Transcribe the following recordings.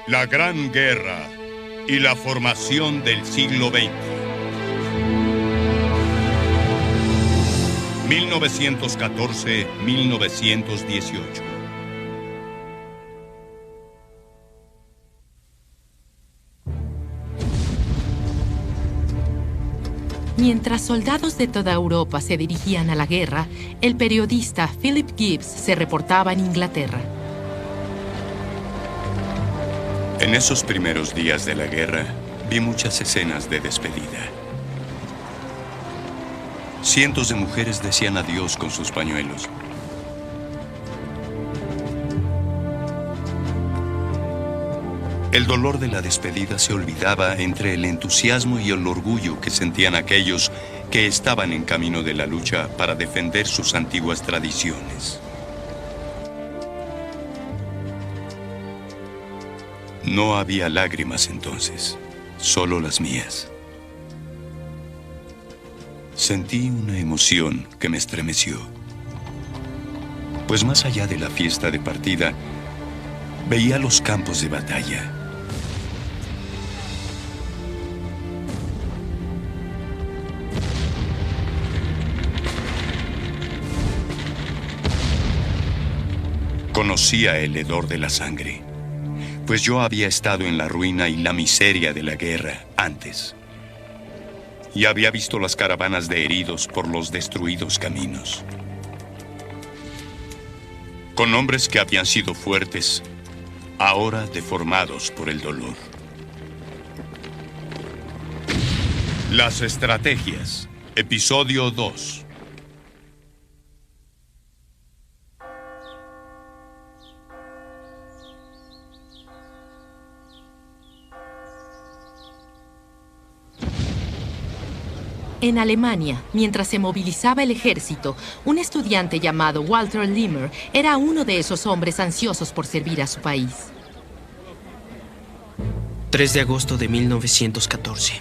La Gran Guerra y la formación del siglo XX. 1914-1918. Mientras soldados de toda Europa se dirigían a la guerra, el periodista Philip Gibbs se reportaba en Inglaterra. En esos primeros días de la guerra, vi muchas escenas de despedida. Cientos de mujeres decían adiós con sus pañuelos. El dolor de la despedida se olvidaba entre el entusiasmo y el orgullo que sentían aquellos que estaban en camino de la lucha para defender sus antiguas tradiciones. No había lágrimas entonces, solo las mías. Sentí una emoción que me estremeció. Pues más allá de la fiesta de partida, veía los campos de batalla. Conocía el hedor de la sangre, pues yo había estado en la ruina y la miseria de la guerra antes. Y había visto las caravanas de heridos por los destruidos caminos. Con hombres que habían sido fuertes, ahora deformados por el dolor. Las estrategias, episodio 2. En Alemania, mientras se movilizaba el ejército, un estudiante llamado Walter Limmer era uno de esos hombres ansiosos por servir a su país. 3 de agosto de 1914.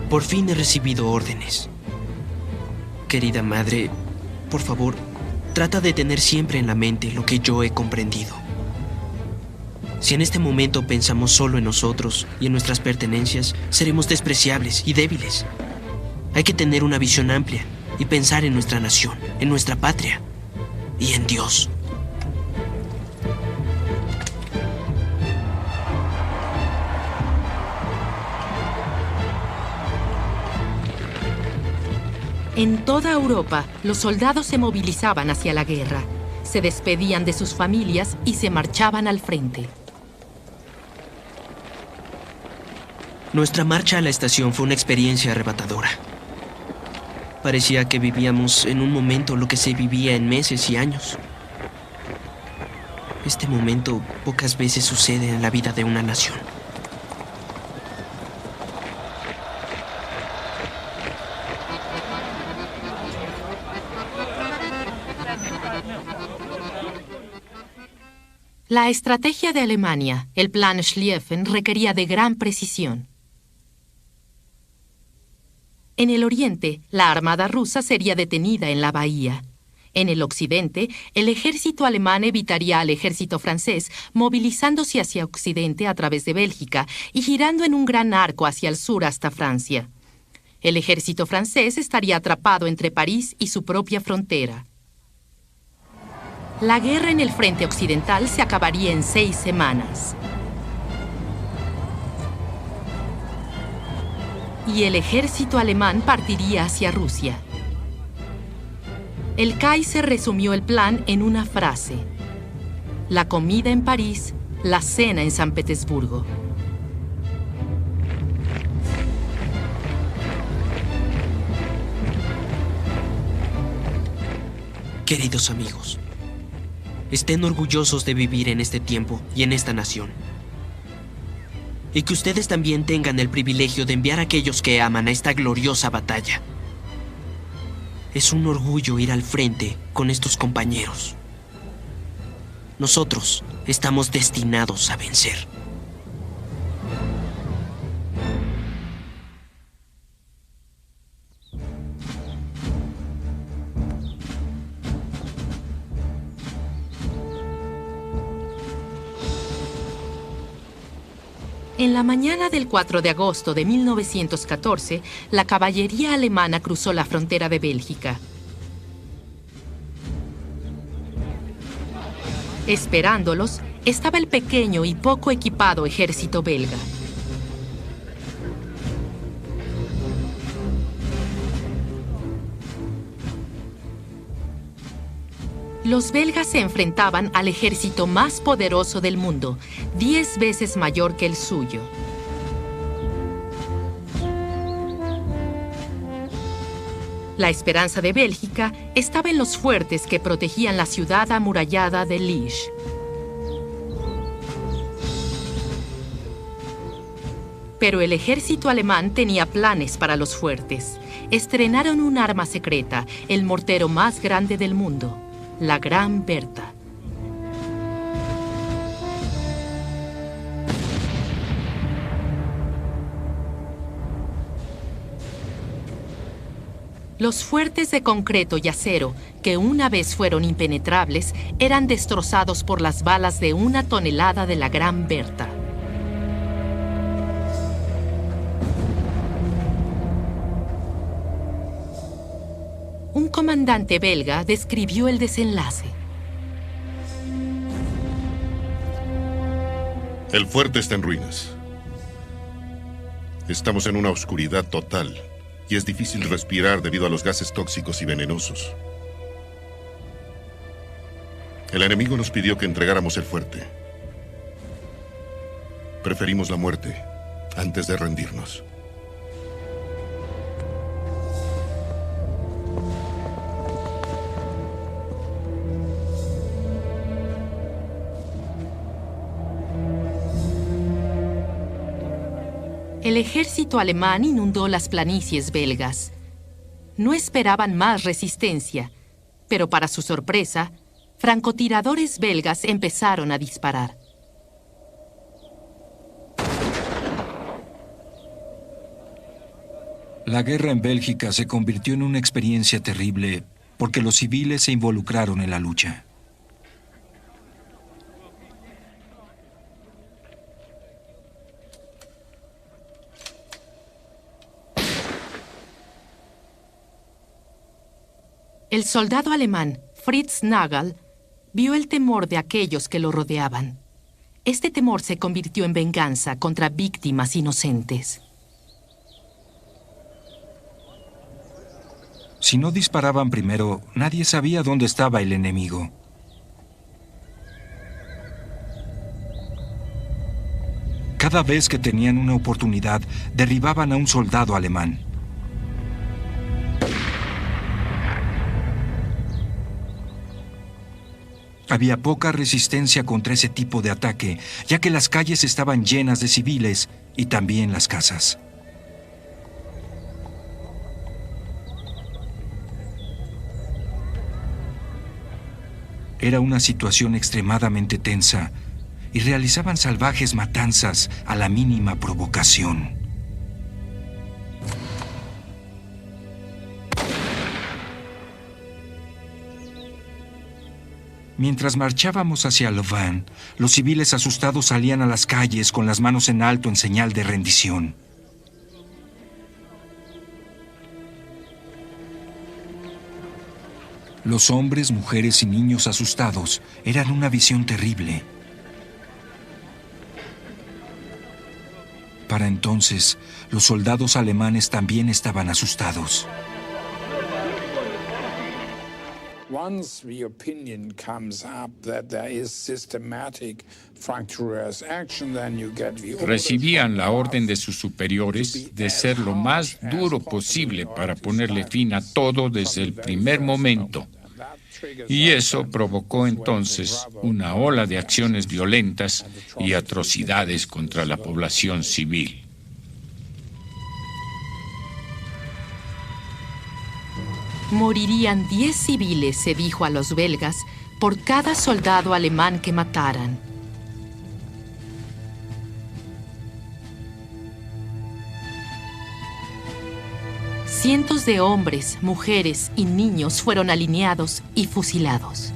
Por fin he recibido órdenes. Querida madre, por favor, trata de tener siempre en la mente lo que yo he comprendido. Si en este momento pensamos solo en nosotros y en nuestras pertenencias, seremos despreciables y débiles. Hay que tener una visión amplia y pensar en nuestra nación, en nuestra patria y en Dios. En toda Europa, los soldados se movilizaban hacia la guerra, se despedían de sus familias y se marchaban al frente. Nuestra marcha a la estación fue una experiencia arrebatadora. Parecía que vivíamos en un momento lo que se vivía en meses y años. Este momento pocas veces sucede en la vida de una nación. La estrategia de Alemania, el plan Schlieffen, requería de gran precisión. En el oriente, la armada rusa sería detenida en la bahía. En el occidente, el ejército alemán evitaría al ejército francés, movilizándose hacia occidente a través de Bélgica y girando en un gran arco hacia el sur hasta Francia. El ejército francés estaría atrapado entre París y su propia frontera. La guerra en el frente occidental se acabaría en 6 semanas. Y el ejército alemán partiría hacia Rusia. El Kaiser resumió el plan en una frase: la comida en París, la cena en San Petersburgo. Queridos amigos, estén orgullosos de vivir en este tiempo y en esta nación. Y que ustedes también tengan el privilegio de enviar a aquellos que aman a esta gloriosa batalla. Es un orgullo ir al frente con estos compañeros. Nosotros estamos destinados a vencer. En la mañana del 4 de agosto de 1914, la caballería alemana cruzó la frontera de Bélgica. Esperándolos estaba el pequeño y poco equipado ejército belga. Los belgas se enfrentaban al ejército más poderoso del mundo, 10 veces mayor que el suyo. La esperanza de Bélgica estaba en los fuertes que protegían la ciudad amurallada de Liege. Pero el ejército alemán tenía planes para los fuertes. Estrenaron un arma secreta, el mortero más grande del mundo, la Gran Bertha. Los fuertes de concreto y acero, que una vez fueron impenetrables, eran destrozados por las balas de 1 tonelada de la Gran Bertha. Un comandante belga describió el desenlace. El fuerte está en ruinas. Estamos en una oscuridad total y es difícil respirar debido a los gases tóxicos y venenosos. El enemigo nos pidió que entregáramos el fuerte. Preferimos la muerte antes de rendirnos. El ejército alemán inundó las planicies belgas. No esperaban más resistencia, pero para su sorpresa, francotiradores belgas empezaron a disparar. La guerra en Bélgica se convirtió en una experiencia terrible porque los civiles se involucraron en la lucha. El soldado alemán, Fritz Nagel, vio el temor de aquellos que lo rodeaban. Este temor se convirtió en venganza contra víctimas inocentes. Si no disparaban primero, nadie sabía dónde estaba el enemigo. Cada vez que tenían una oportunidad, derribaban a un soldado alemán. Había poca resistencia contra ese tipo de ataque, ya que las calles estaban llenas de civiles y también las casas. Era una situación extremadamente tensa y realizaban salvajes matanzas a la mínima provocación. Mientras marchábamos hacia Louvain, los civiles asustados salían a las calles con las manos en alto en señal de rendición. Los hombres, mujeres y niños asustados eran una visión terrible. Para entonces, los soldados alemanes también estaban asustados. Once the opinion comes up that there is systematic fracturous action, then you get the Recibían la orden de sus superiores de ser lo más duro posible para ponerle fin a todo desde el primer momento. Y eso provocó entonces una ola de acciones violentas y atrocidades contra la población civil. Morirían 10 civiles, se dijo a los belgas, por cada soldado alemán que mataran. Cientos de hombres, mujeres y niños fueron alineados y fusilados.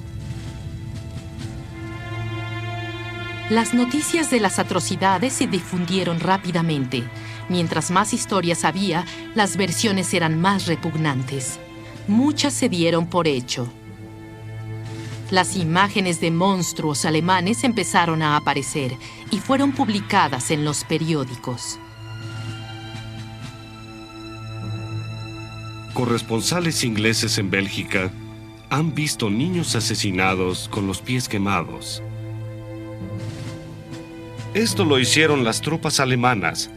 Las noticias de las atrocidades se difundieron rápidamente. Mientras más historias había, las versiones eran más repugnantes. Muchas se dieron por hecho. Las imágenes de monstruos alemanes empezaron a aparecer y fueron publicadas en los periódicos. Corresponsales ingleses en Bélgica han visto niños asesinados con los pies quemados. Esto lo hicieron las tropas alemanas,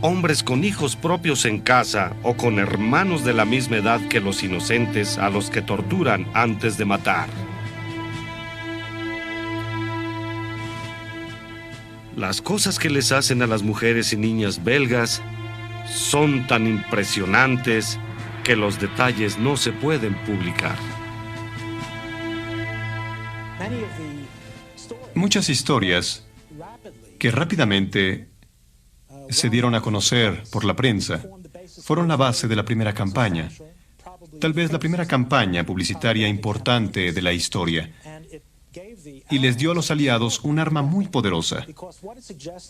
hombres con hijos propios en casa o con hermanos de la misma edad que los inocentes a los que torturan antes de matar. Las cosas que les hacen a las mujeres y niñas belgas son tan impresionantes que los detalles no se pueden publicar. Muchas historias que rápidamente se dieron a conocer por la prensa fueron la base de la primera campaña, tal vez la primera campaña publicitaria importante de la historia, y les dio a los aliados un arma muy poderosa,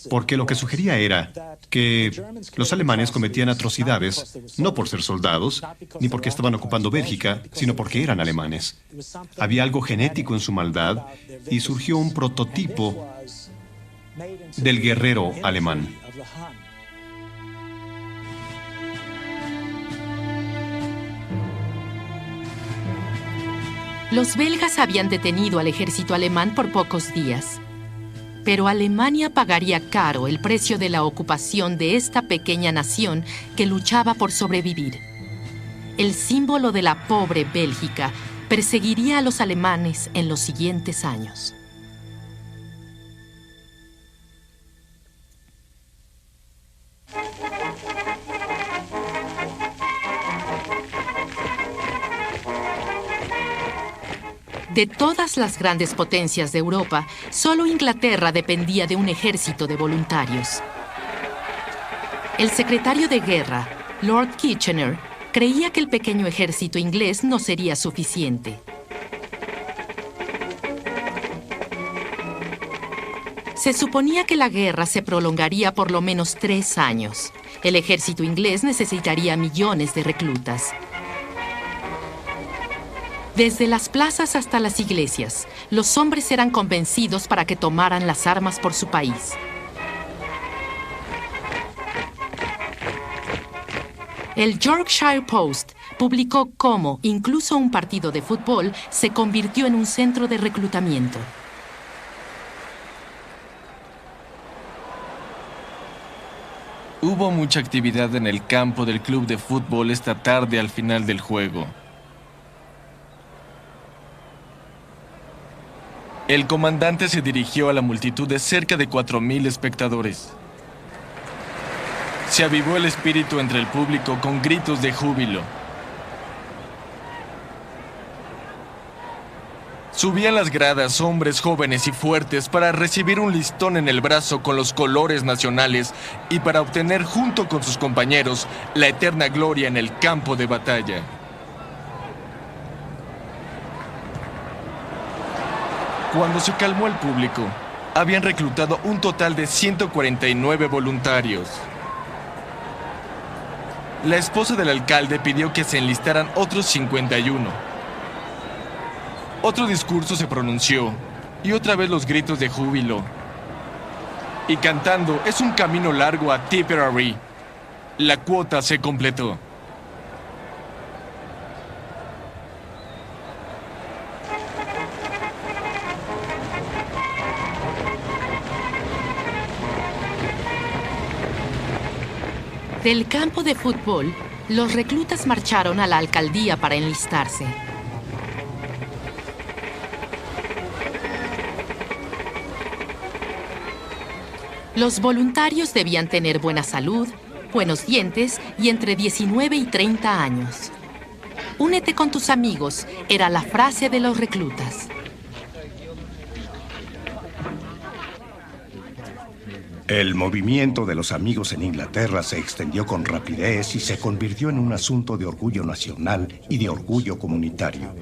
porque lo que sugería era que los alemanes cometían atrocidades no por ser soldados, ni porque estaban ocupando Bélgica, sino porque eran alemanes. Había algo genético en su maldad y surgió un prototipo del guerrero alemán. Los belgas habían detenido al ejército alemán por pocos días. Pero Alemania pagaría caro el precio de la ocupación de esta pequeña nación que luchaba por sobrevivir. El símbolo de la pobre Bélgica perseguiría a los alemanes en los siguientes años. De todas las grandes potencias de Europa, solo Inglaterra dependía de un ejército de voluntarios. El secretario de guerra, Lord Kitchener, creía que el pequeño ejército inglés no sería suficiente. Se suponía que la guerra se prolongaría por lo menos 3 años. El ejército inglés necesitaría millones de reclutas. Desde las plazas hasta las iglesias, los hombres eran convencidos para que tomaran las armas por su país. El Yorkshire Post publicó cómo incluso un partido de fútbol se convirtió en un centro de reclutamiento. Hubo mucha actividad en el campo del club de fútbol esta tarde al final del juego. El comandante se dirigió a la multitud de cerca de 4,000 espectadores. Se avivó el espíritu entre el público con gritos de júbilo. Subían las gradas hombres jóvenes y fuertes para recibir un listón en el brazo con los colores nacionales y para obtener junto con sus compañeros la eterna gloria en el campo de batalla. Cuando se calmó el público, habían reclutado un total de 149 voluntarios. La esposa del alcalde pidió que se enlistaran otros 51. Otro discurso se pronunció, y otra vez los gritos de júbilo. Y cantando "Es un camino largo a Tipperary", la cuota se completó. Del campo de fútbol, los reclutas marcharon a la alcaldía para enlistarse. Los voluntarios debían tener buena salud, buenos dientes y entre 19 y 30 años. Únete con tus amigos, era la frase de los reclutas. El movimiento de los amigos en Inglaterra se extendió con rapidez y se convirtió en un asunto de orgullo nacional y de orgullo comunitario.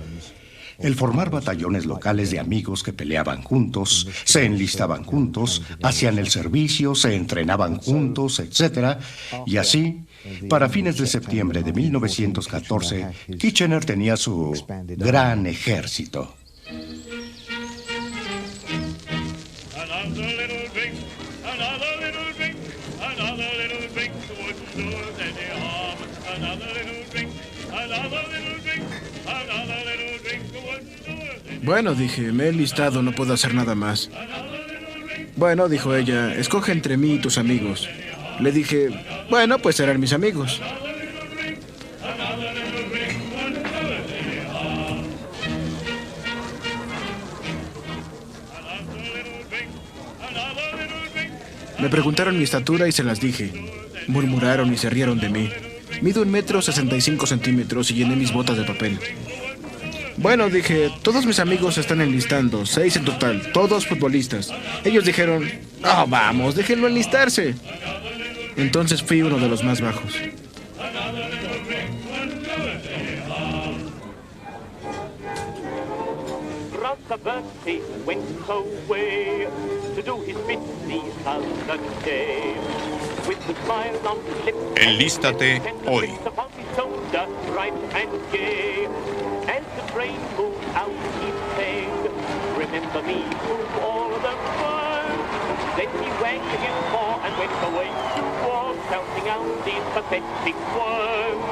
El formar batallones locales de amigos que peleaban juntos, se enlistaban juntos, hacían el servicio, se entrenaban juntos, etc. Y así, para fines de septiembre de 1914, Kitchener tenía su gran ejército. Bueno, dije, me he enlistado, no puedo hacer nada más. Bueno, dijo ella, escoge entre mí y tus amigos. Le dije, bueno, pues serán mis amigos. Me preguntaron mi estatura y se las dije. Murmuraron y se rieron de mí. Mido 1,65 m y llené mis botas de papel. Bueno, dije, todos mis amigos se están enlistando, 6 en total, todos futbolistas. Ellos dijeron, oh, vamos, déjenlo enlistarse. Entonces fui uno de los más bajos. Enlístate hoy. As the train moves out each thing, remember me to all of the fun. Then he wagged his paw and went away to war, shouting out these pathetic words.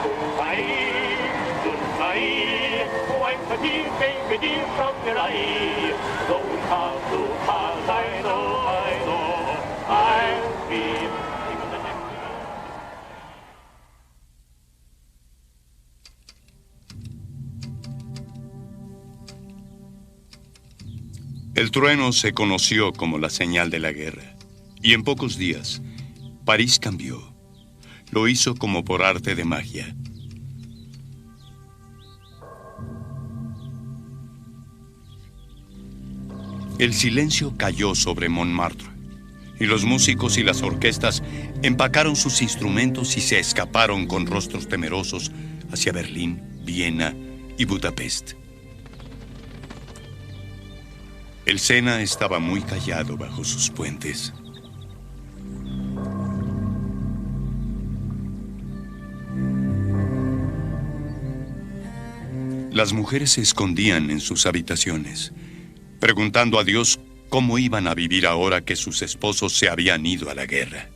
Goodbye, goodbye, oh, I'm fatigued, baby dear, from your eye. Going far too fast, I know, I'll be... El trueno se conoció como la señal de la guerra, y en pocos días, París cambió. Lo hizo como por arte de magia. El silencio cayó sobre Montmartre, y los músicos y las orquestas empacaron sus instrumentos y se escaparon con rostros temerosos hacia Berlín, Viena y Budapest. El Sena estaba muy callado bajo sus puentes. Las mujeres se escondían en sus habitaciones, preguntando a Dios cómo iban a vivir ahora que sus esposos se habían ido a la guerra.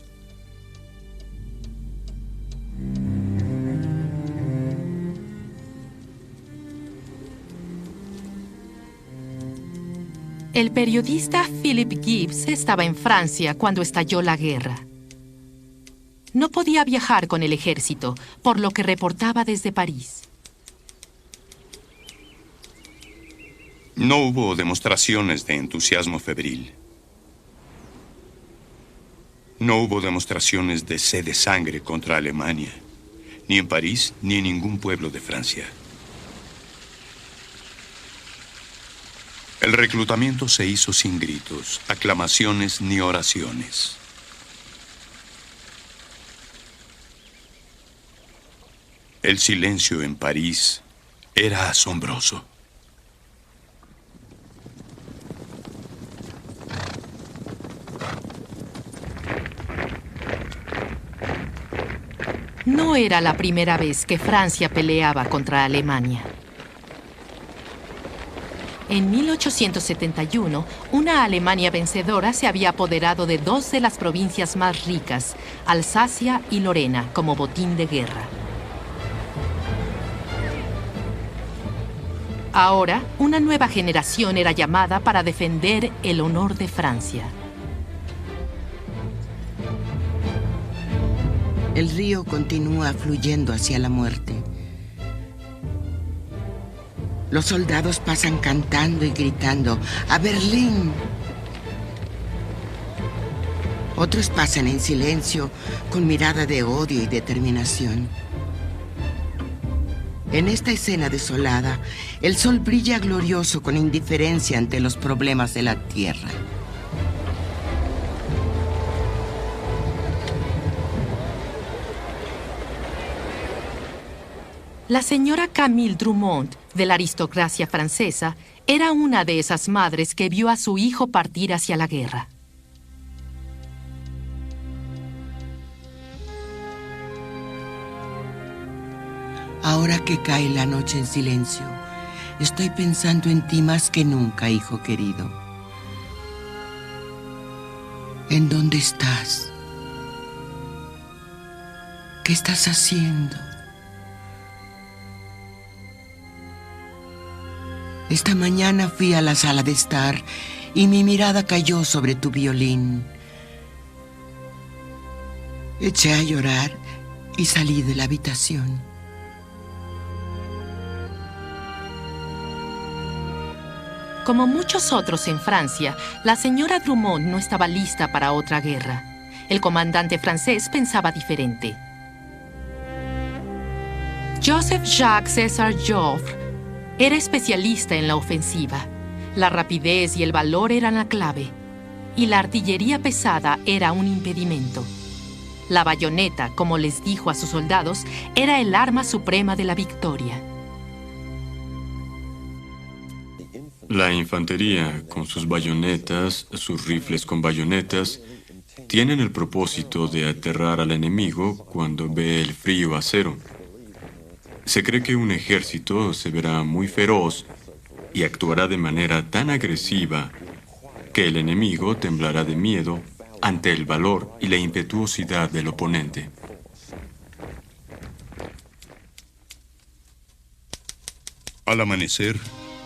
El periodista Philip Gibbs estaba en Francia cuando estalló la guerra. No podía viajar con el ejército, por lo que reportaba desde París. No hubo demostraciones de entusiasmo febril. No hubo demostraciones de sed de sangre contra Alemania, ni en París ni en ningún pueblo de Francia. El reclutamiento se hizo sin gritos, aclamaciones ni oraciones. El silencio en París era asombroso. No era la primera vez que Francia peleaba contra Alemania. En 1871, una Alemania vencedora se había apoderado de dos de las provincias más ricas, Alsacia y Lorena, como botín de guerra. Ahora, una nueva generación era llamada para defender el honor de Francia. El río continúa fluyendo hacia la muerte. Los soldados pasan cantando y gritando, ¡a Berlín! Otros pasan en silencio, con mirada de odio y determinación. En esta escena desolada, el sol brilla glorioso con indiferencia ante los problemas de la tierra. La señora Camille Drummond, de la aristocracia francesa, era una de esas madres que vio a su hijo partir hacia la guerra. Ahora que cae la noche en silencio, estoy pensando en ti más que nunca, hijo querido. ¿En dónde estás? ¿Qué estás haciendo? Esta mañana fui a la sala de estar y mi mirada cayó sobre tu violín. Eché a llorar y salí de la habitación. Como muchos otros en Francia, la señora Drummond no estaba lista para otra guerra. El comandante francés pensaba diferente. Joseph-Jacques César Joffre era especialista en la ofensiva. La rapidez y el valor eran la clave, y la artillería pesada era un impedimento. La bayoneta, como les dijo a sus soldados, era el arma suprema de la victoria. La infantería, con sus bayonetas, sus rifles con bayonetas, tienen el propósito de aterrar al enemigo cuando ve el frío acero. Se cree que un ejército se verá muy feroz y actuará de manera tan agresiva que el enemigo temblará de miedo ante el valor y la impetuosidad del oponente. Al amanecer,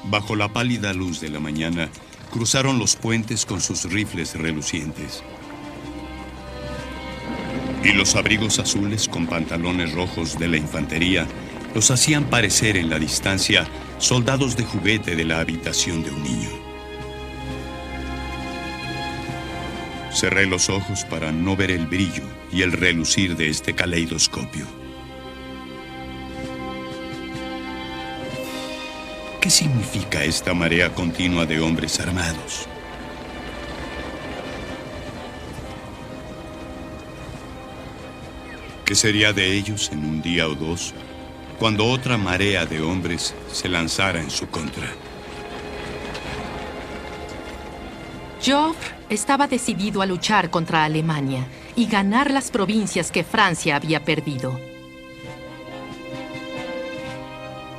bajo la pálida luz de la mañana, cruzaron los puentes con sus rifles relucientes. Y los abrigos azules con pantalones rojos de la infantería los hacían parecer en la distancia soldados de juguete de la habitación de un niño. Cerré los ojos para no ver el brillo y el relucir de este caleidoscopio. ¿Qué significa esta marea continua de hombres armados? ¿Qué sería de ellos en un día o dos, cuando otra marea de hombres se lanzara en su contra? Joffre estaba decidido a luchar contra Alemania y ganar las provincias que Francia había perdido.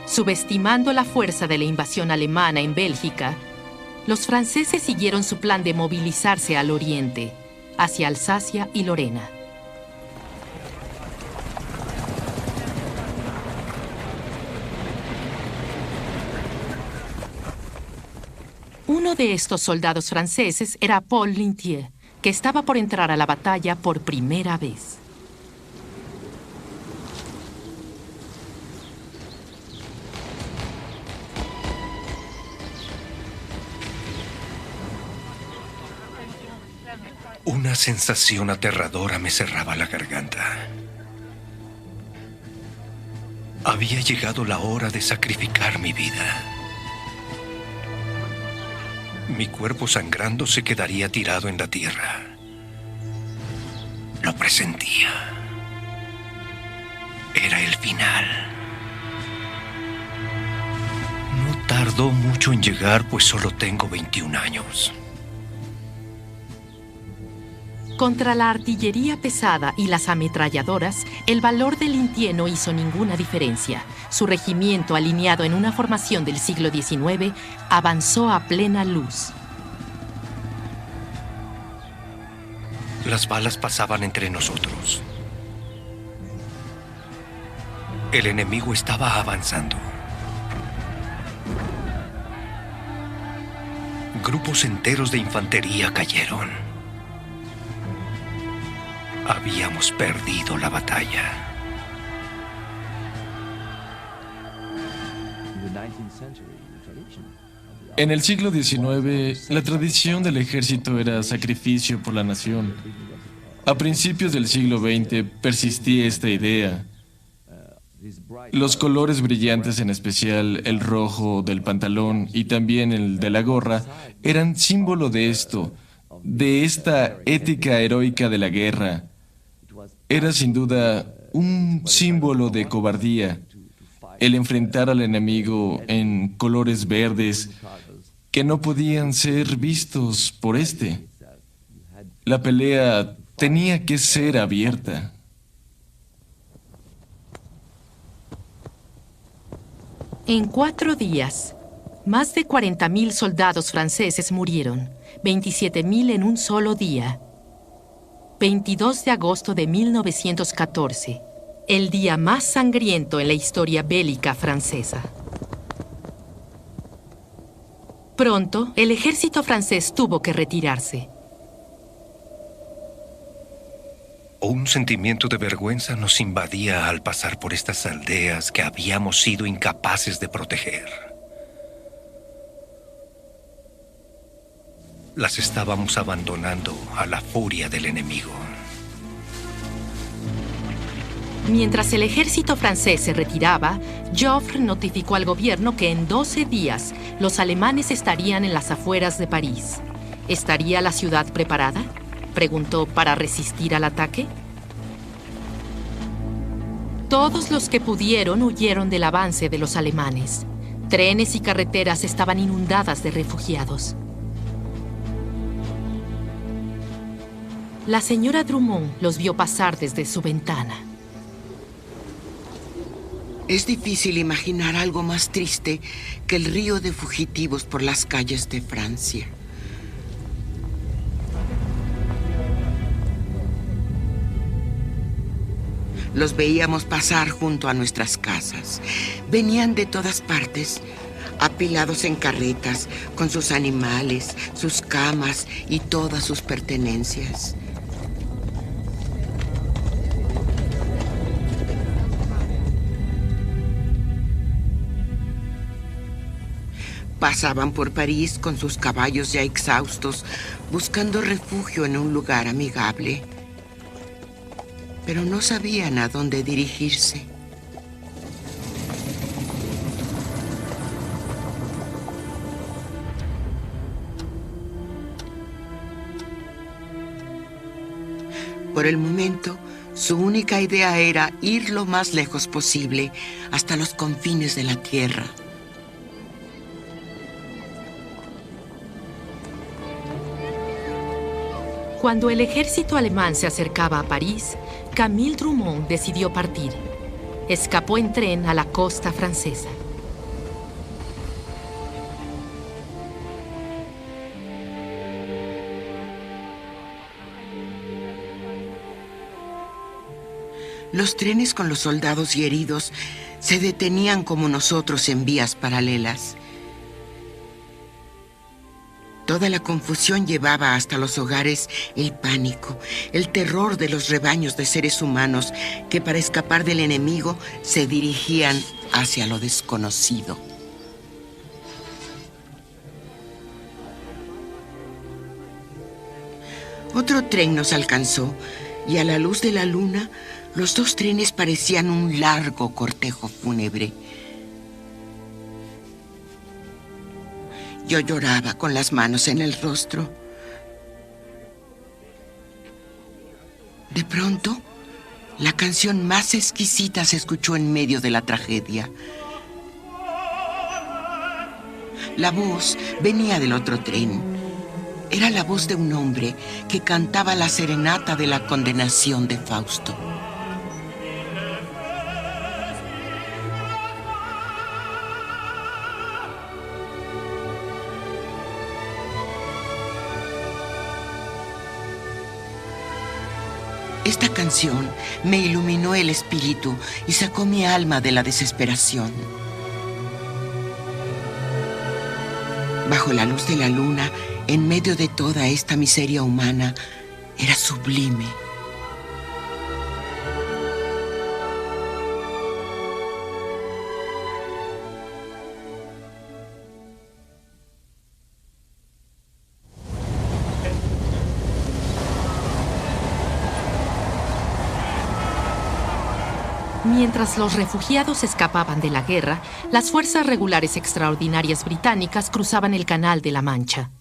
Subestimando la fuerza de la invasión alemana en Bélgica, los franceses siguieron su plan de movilizarse al oriente, hacia Alsacia y Lorena. Uno de estos soldados franceses era Paul Lintier, que estaba por entrar a la batalla por primera vez. Una sensación aterradora me cerraba la garganta. Había llegado la hora de sacrificar mi vida. Mi cuerpo sangrando se quedaría tirado en la tierra. Lo presentía. Era el final. No tardó mucho en llegar, pues solo tengo 21 años. Contra la artillería pesada y las ametralladoras, el valor de Lintier no hizo ninguna diferencia. Su regimiento, alineado en una formación del siglo XIX, avanzó a plena luz. Las balas pasaban entre nosotros. El enemigo estaba avanzando. Grupos enteros de infantería cayeron. Habíamos perdido la batalla. En el siglo XIX, la tradición del ejército era sacrificio por la nación. A principios del siglo XX persistía esta idea. Los colores brillantes, en especial el rojo del pantalón y también el de la gorra, eran símbolo de esto, de esta ética heroica de la guerra. Era sin duda un símbolo de cobardía. el enfrentar al enemigo en colores verdes que no podían ser vistos por este. La pelea tenía que ser abierta. En 4 días, más de 40.000 soldados franceses murieron, 27.000 en un solo día. 22 de agosto de 1914, el día más sangriento en la historia bélica francesa. Pronto, el ejército francés tuvo que retirarse. Un sentimiento de vergüenza nos invadía al pasar por estas aldeas que habíamos sido incapaces de proteger. Las estábamos abandonando a la furia del enemigo. Mientras el ejército francés se retiraba, Joffre notificó al gobierno que en 12 días los alemanes estarían en las afueras de París. ¿Estaría la ciudad preparada?, preguntó, para resistir al ataque. Todos los que pudieron huyeron del avance de los alemanes. Trenes y carreteras estaban inundadas de refugiados. La señora Drummond los vio pasar desde su ventana. Es difícil imaginar algo más triste que el río de fugitivos por las calles de Francia. Los veíamos pasar junto a nuestras casas. Venían de todas partes, apilados en carretas, con sus animales, sus camas y todas sus pertenencias. Pasaban por París con sus caballos ya exhaustos, buscando refugio en un lugar amigable. Pero no sabían a dónde dirigirse. Por el momento, su única idea era ir lo más lejos posible, hasta los confines de la tierra. Cuando el ejército alemán se acercaba a París, Camille Drummond decidió partir. Escapó en tren a la costa francesa. Los trenes con los soldados y heridos se detenían como nosotros en vías paralelas. Toda la confusión llevaba hasta los hogares el pánico, el terror de los rebaños de seres humanos que para escapar del enemigo se dirigían hacia lo desconocido. Otro tren nos alcanzó y a la luz de la luna los 2 trenes parecían un largo cortejo fúnebre. Yo lloraba con las manos en el rostro. De pronto, la canción más exquisita se escuchó en medio de la tragedia. La voz venía del otro tren. Era la voz de un hombre que cantaba la serenata de la condenación de Fausto. Esta canción me iluminó el espíritu y sacó mi alma de la desesperación. Bajo la luz de la luna, en medio de toda esta miseria humana, era sublime. Mientras los refugiados escapaban de la guerra, las fuerzas regulares extraordinarias británicas cruzaban el Canal de la Mancha.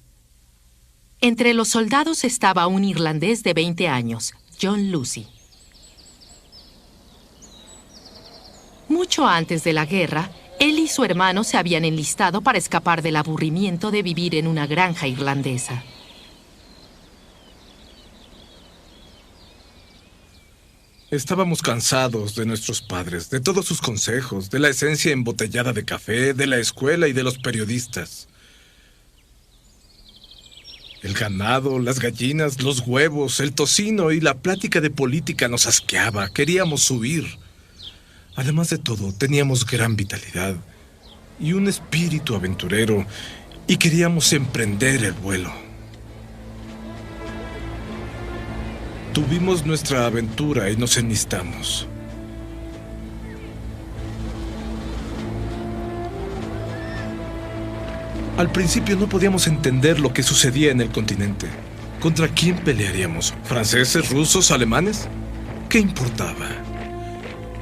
Entre los soldados estaba un irlandés de 20 años, John Lucy. Mucho antes de la guerra, él y su hermano se habían enlistado para escapar del aburrimiento de vivir en una granja irlandesa. Estábamos cansados de nuestros padres, de todos sus consejos, de la esencia embotellada de café, de la escuela y de los periodistas. El ganado, las gallinas, los huevos, el tocino y la plática de política nos asqueaba. Queríamos huir. Además de todo, teníamos gran vitalidad y un espíritu aventurero y queríamos emprender el vuelo. Tuvimos nuestra aventura y nos enlistamos. Al principio no podíamos entender lo que sucedía en el continente. ¿Contra quién pelearíamos? ¿Franceses, rusos, alemanes? ¿Qué importaba?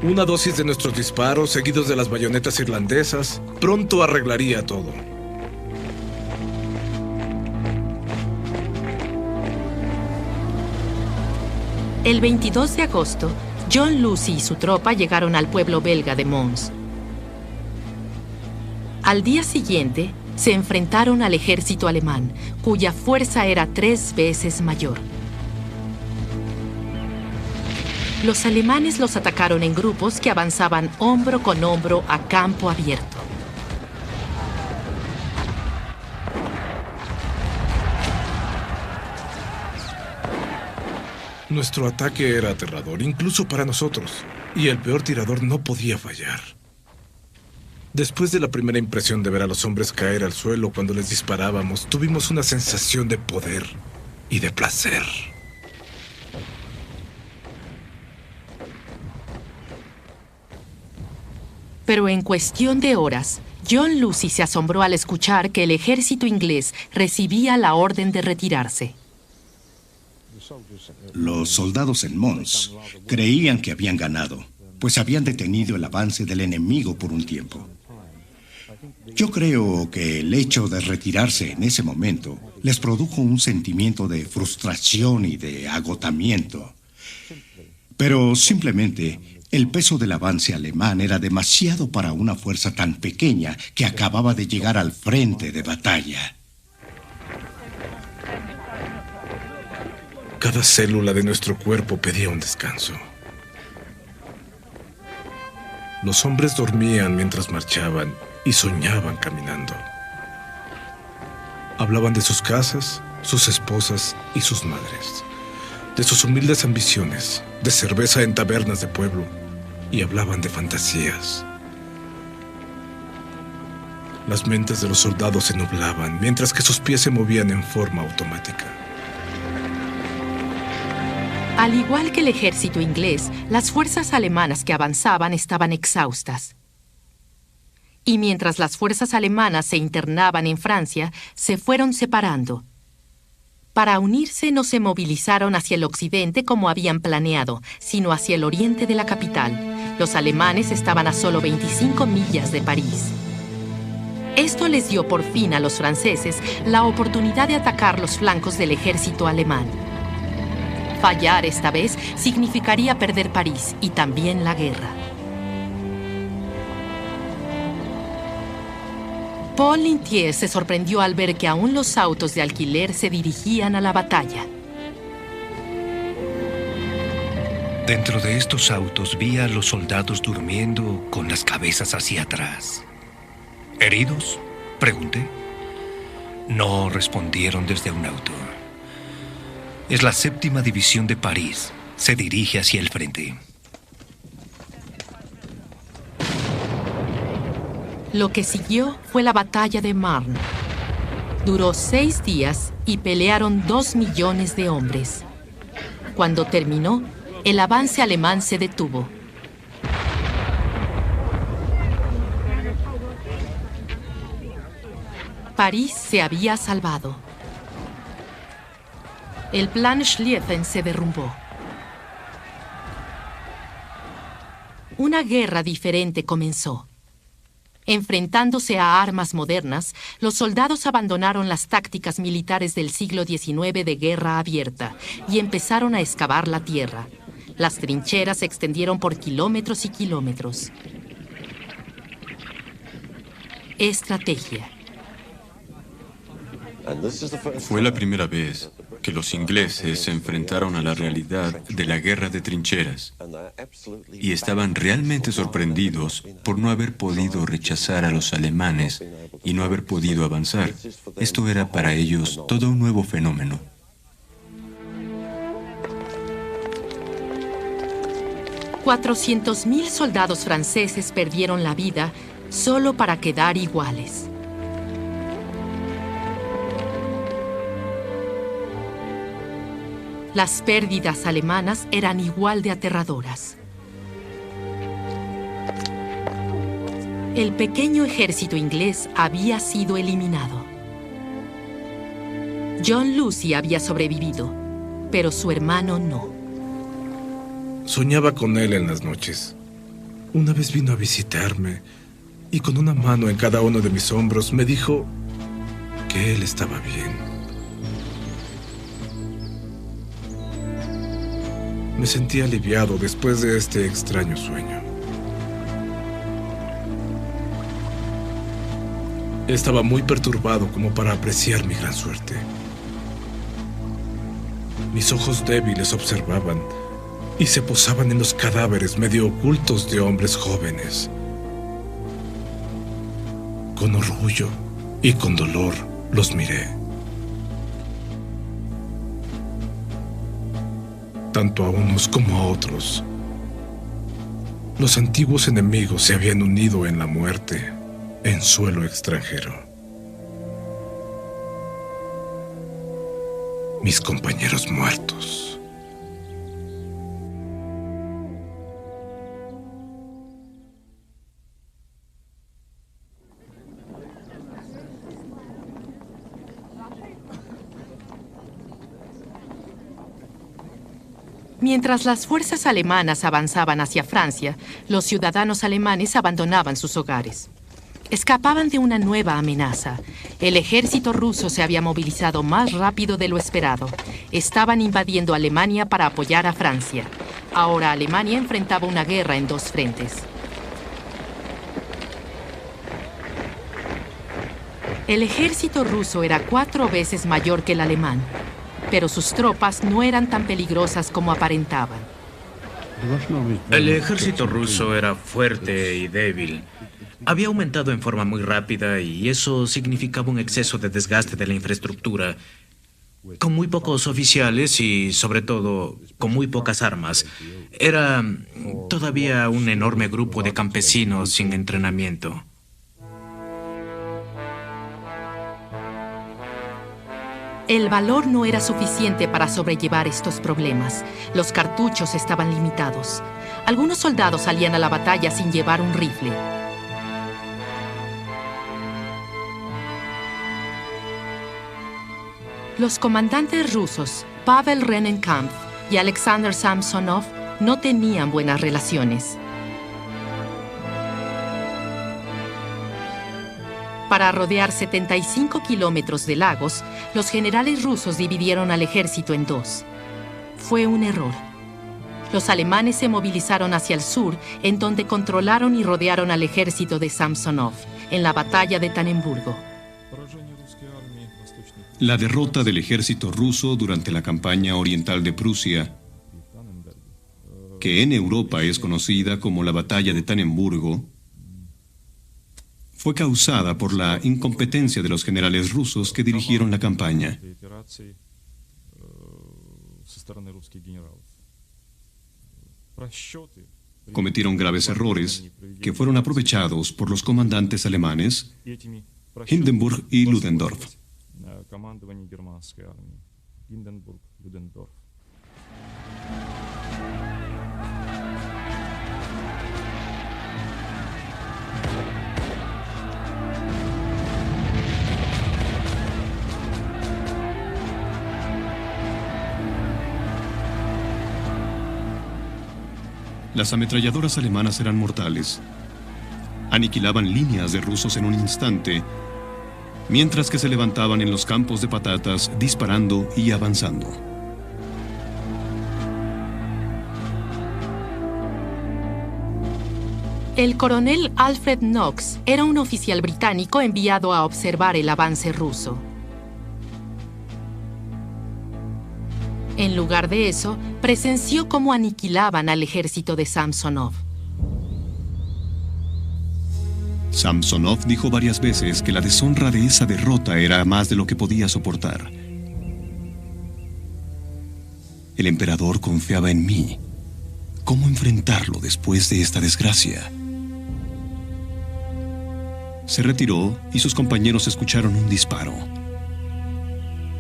Una dosis de nuestros disparos, seguidos de las bayonetas irlandesas, pronto arreglaría todo. El 22 de agosto, John Lucy y su tropa llegaron al pueblo belga de Mons. Al día siguiente, se enfrentaron al ejército alemán, cuya fuerza era 3 veces mayor. Los alemanes los atacaron en grupos que avanzaban hombro con hombro a campo abierto. Nuestro ataque era aterrador, incluso para nosotros, y el peor tirador no podía fallar. Después de la primera impresión de ver a los hombres caer al suelo cuando les disparábamos, tuvimos una sensación de poder y de placer. Pero en cuestión de horas, John Lucy se asombró al escuchar que el ejército inglés recibía la orden de retirarse. Los soldados en Mons creían que habían ganado, pues habían detenido el avance del enemigo por un tiempo. Yo creo que el hecho de retirarse en ese momento les produjo un sentimiento de frustración y de agotamiento. Pero simplemente el peso del avance alemán era demasiado para una fuerza tan pequeña que acababa de llegar al frente de batalla. Cada célula de nuestro cuerpo pedía un descanso. Los hombres dormían mientras marchaban y soñaban caminando. Hablaban de sus casas, sus esposas y sus madres, de sus humildes ambiciones, de cerveza en tabernas de pueblo, y hablaban de fantasías. Las mentes de los soldados se nublaban, mientras que sus pies se movían en forma automática. Al igual que el ejército inglés, las fuerzas alemanas que avanzaban estaban exhaustas. Y mientras las fuerzas alemanas se internaban en Francia, se fueron separando. Para unirse no se movilizaron hacia el occidente como habían planeado, sino hacia el oriente de la capital. Los alemanes estaban a solo 25 millas de París. Esto les dio por fin a los franceses la oportunidad de atacar los flancos del ejército alemán. Fallar esta vez significaría perder París y también la guerra. Paul Lintier se sorprendió al ver que aún los autos de alquiler se dirigían a la batalla. Dentro de estos autos vi a los soldados durmiendo con las cabezas hacia atrás. ¿Heridos?, pregunté. No respondieron desde un auto. Es la 7ª División de París. Se dirige hacia el frente. Lo que siguió fue la batalla de Marne. Duró 6 días y pelearon 2 millones de hombres. Cuando terminó, el avance alemán se detuvo. París se había salvado. El plan Schlieffen se derrumbó. Una guerra diferente comenzó. Enfrentándose a armas modernas, los soldados abandonaron las tácticas militares del siglo XIX de guerra abierta y empezaron a excavar la tierra. Las trincheras se extendieron por kilómetros y kilómetros. estrategia. Fue la primera vez que los ingleses se enfrentaron a la realidad de la guerra de trincheras y estaban realmente sorprendidos por no haber podido rechazar a los alemanes y no haber podido avanzar. Esto era para ellos todo un nuevo fenómeno. $400,000 soldados franceses perdieron la vida solo para quedar iguales. Las pérdidas alemanas eran igual de aterradoras. El pequeño ejército inglés había sido eliminado. John Lucy había sobrevivido, pero su hermano no. Soñaba con él en las noches. Una vez vino a visitarme y con una mano en cada uno de mis hombros me dijo que él estaba bien. Me sentí aliviado después de este extraño sueño. Estaba muy perturbado como para apreciar mi gran suerte. Mis ojos débiles observaban y se posaban en los cadáveres medio ocultos de hombres jóvenes. Con orgullo y con dolor los miré. Tanto a unos como a otros. Los antiguos enemigos se habían unido en la muerte en suelo extranjero. Mis compañeros muertos. Mientras las fuerzas alemanas avanzaban hacia Francia, los ciudadanos alemanes abandonaban sus hogares. Escapaban de una nueva amenaza. El ejército ruso se había movilizado más rápido de lo esperado. Estaban invadiendo Alemania para apoyar a Francia. Ahora Alemania enfrentaba una guerra en dos frentes. El ejército ruso era 4 veces mayor que el alemán, pero sus tropas no eran tan peligrosas como aparentaban. El ejército ruso era fuerte y débil. Había aumentado en forma muy rápida y eso significaba un exceso de desgaste de la infraestructura, con muy pocos oficiales y, sobre todo, con muy pocas armas. Era todavía un enorme grupo de campesinos sin entrenamiento. El valor no era suficiente para sobrellevar estos problemas. Los cartuchos estaban limitados. Algunos soldados salían a la batalla sin llevar un rifle. Los comandantes rusos, Pavel Rennenkampf y Alexander Samsonov, no tenían buenas relaciones. Para rodear 75 kilómetros de lagos, los generales rusos dividieron al ejército en dos. Fue un error. Los alemanes se movilizaron hacia el sur, en donde controlaron y rodearon al ejército de Samsonov, en la batalla de Tannenburgo. La derrota del ejército ruso durante la campaña oriental de Prusia, que en Europa es conocida como la batalla de Tannenburgo, fue causada por la incompetencia de los generales rusos que dirigieron la campaña. Cometieron graves errores que fueron aprovechados por los comandantes alemanes Hindenburg y Ludendorff. Las ametralladoras alemanas eran mortales. Aniquilaban líneas de rusos en un instante, mientras que se levantaban en los campos de patatas disparando y avanzando. El coronel Alfred Knox era un oficial británico enviado a observar el avance ruso. En lugar de eso, presenció cómo aniquilaban al ejército de Samsonov. Samsonov dijo varias veces que la deshonra de esa derrota era más de lo que podía soportar. El emperador confiaba en mí. ¿Cómo enfrentarlo después de esta desgracia? Se retiró y sus compañeros escucharon un disparo.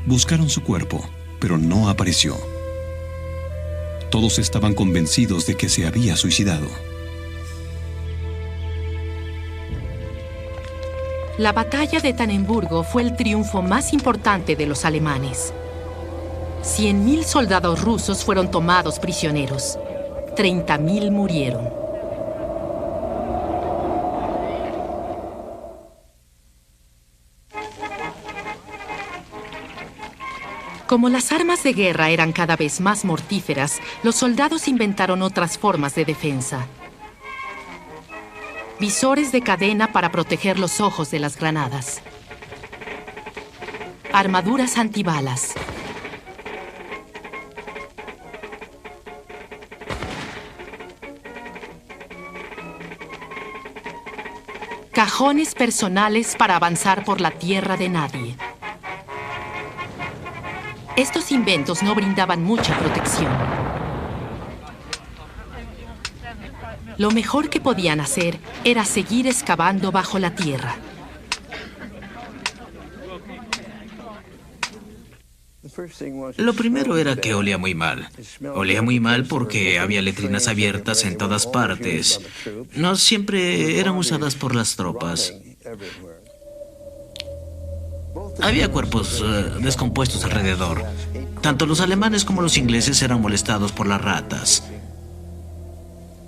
Buscaron su cuerpo, pero no apareció. Todos estaban convencidos de que se había suicidado. La batalla de Tannenburgo fue el triunfo más importante de los alemanes. 100.000 soldados rusos fueron tomados prisioneros. 30.000 murieron. Como las armas de guerra eran cada vez más mortíferas, los soldados inventaron otras formas de defensa. Visores de cadena para proteger los ojos de las granadas. Armaduras antibalas. Cajones personales para avanzar por la tierra de nadie. Estos inventos no brindaban mucha protección. Lo mejor que podían hacer era seguir excavando bajo la tierra. Lo primero era que olía muy mal. Olía muy mal porque había letrinas abiertas en todas partes. No siempre eran usadas por las tropas. Había cuerpos descompuestos alrededor. Tanto los alemanes como los ingleses eran molestados por las ratas.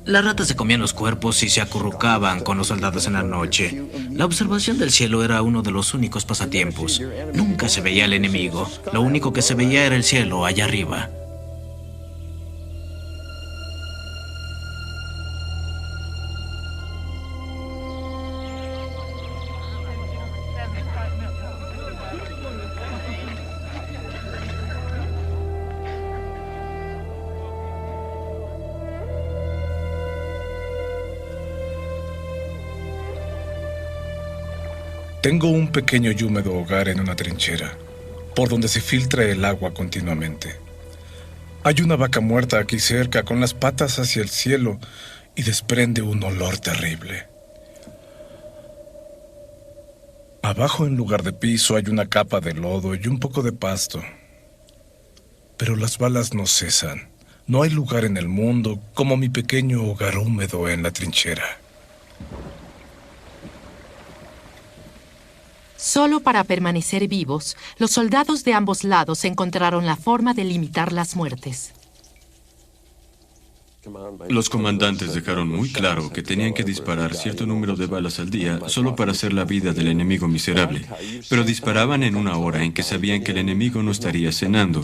Las ratas se comían los cuerpos y se acurrucaban con los soldados en la noche. La observación del cielo era uno de los únicos pasatiempos. Nunca se veía al enemigo. Lo único que se veía era el cielo allá arriba. Tengo un pequeño y húmedo hogar en una trinchera, por donde se filtra el agua continuamente. Hay una vaca muerta aquí cerca, con las patas hacia el cielo, y desprende un olor terrible. Abajo, en lugar de piso, hay una capa de lodo y un poco de pasto. Pero las balas no cesan. No hay lugar en el mundo como mi pequeño hogar húmedo en la trinchera. Solo para permanecer vivos, los soldados de ambos lados encontraron la forma de limitar las muertes. Los comandantes dejaron muy claro que tenían que disparar cierto número de balas al día solo para hacer la vida del enemigo miserable, pero disparaban en una hora en que sabían que el enemigo no estaría cenando.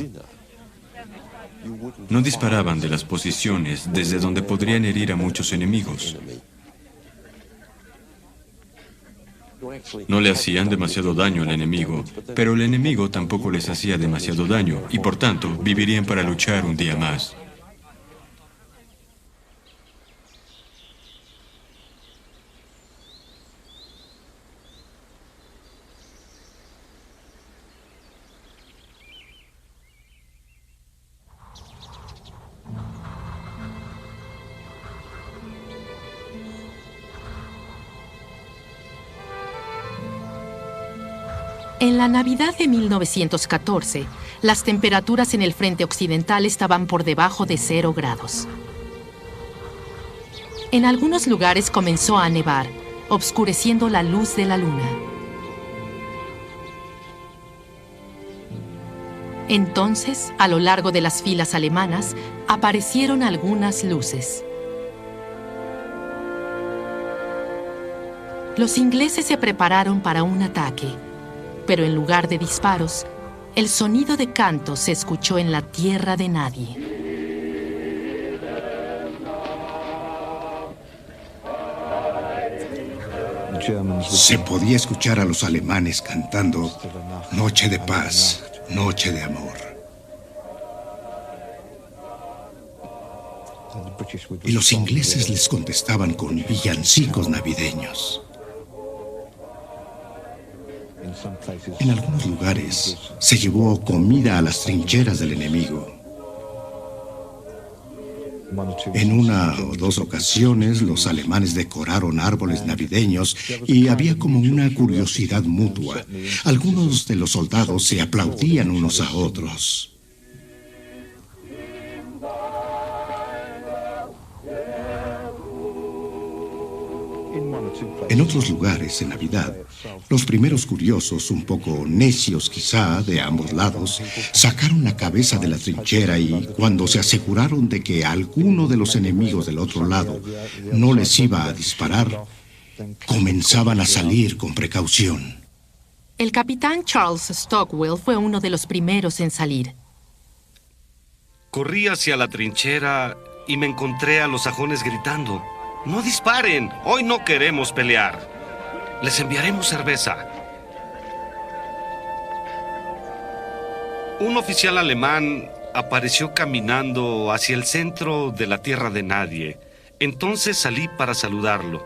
No disparaban de las posiciones desde donde podrían herir a muchos enemigos. No le hacían demasiado daño al enemigo, pero el enemigo tampoco les hacía demasiado daño y por tanto vivirían para luchar un día más. En la Navidad de 1914, las temperaturas en el frente occidental estaban por debajo de 0 grados. En algunos lugares comenzó a nevar, obscureciendo la luz de la luna. Entonces, a lo largo de las filas alemanas, aparecieron algunas luces. Los ingleses se prepararon para un ataque. Pero en lugar de disparos, el sonido de canto se escuchó en la tierra de nadie. Se podía escuchar a los alemanes cantando Noche de paz, noche de amor. Y los ingleses les contestaban con villancicos navideños. En algunos lugares se llevó comida a las trincheras del enemigo. En una o dos ocasiones los alemanes decoraron árboles navideños y había como una curiosidad mutua. Algunos de los soldados se aplaudían unos a otros. En otros lugares, en Navidad, los primeros curiosos, un poco necios quizá, de ambos lados, sacaron la cabeza de la trinchera y, cuando se aseguraron de que alguno de los enemigos del otro lado no les iba a disparar, comenzaban a salir con precaución. El capitán Charles Stockwell fue uno de los primeros en salir. Corrí hacia la trinchera y me encontré a los sajones gritando: ¡No disparen! ¡Hoy no queremos pelear! Les enviaremos cerveza. Un oficial alemán apareció caminando hacia el centro de la tierra de nadie. Entonces salí para saludarlo.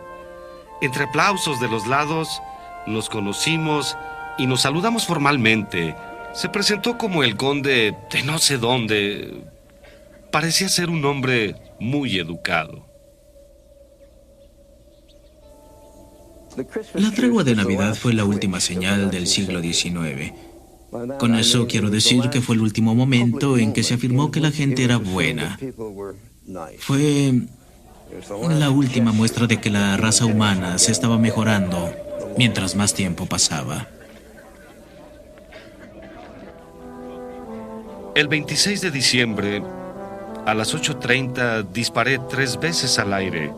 Entre aplausos de los lados, nos conocimos y nos saludamos formalmente. Se presentó como el conde de no sé dónde. Parecía ser un hombre muy educado. La tregua de Navidad fue la última señal del siglo XIX. Con eso quiero decir que fue el último momento en que se afirmó que la gente era buena. Fue la última muestra de que la raza humana se estaba mejorando mientras más tiempo pasaba. El 26 de diciembre, a las 8:30, disparé 3 veces al aire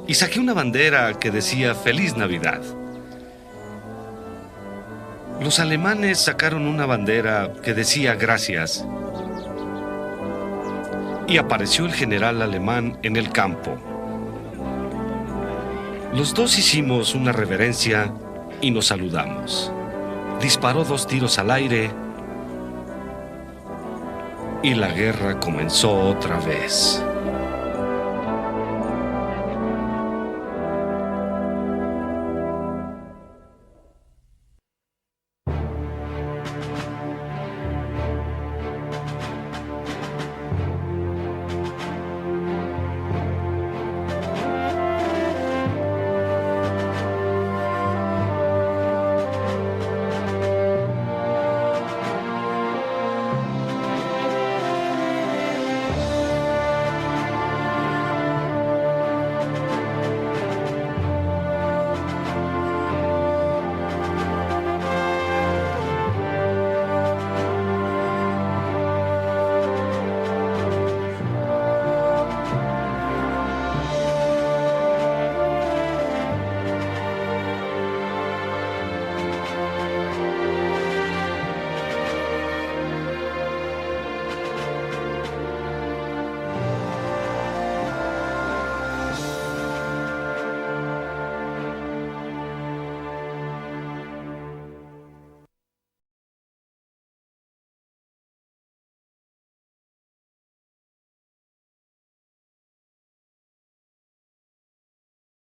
y saqué una bandera que decía Feliz Navidad. Los alemanes sacaron una bandera que decía Gracias. Y apareció el general alemán en el campo. Los dos hicimos una reverencia y nos saludamos. Disparó 2 tiros al aire y la guerra comenzó otra vez.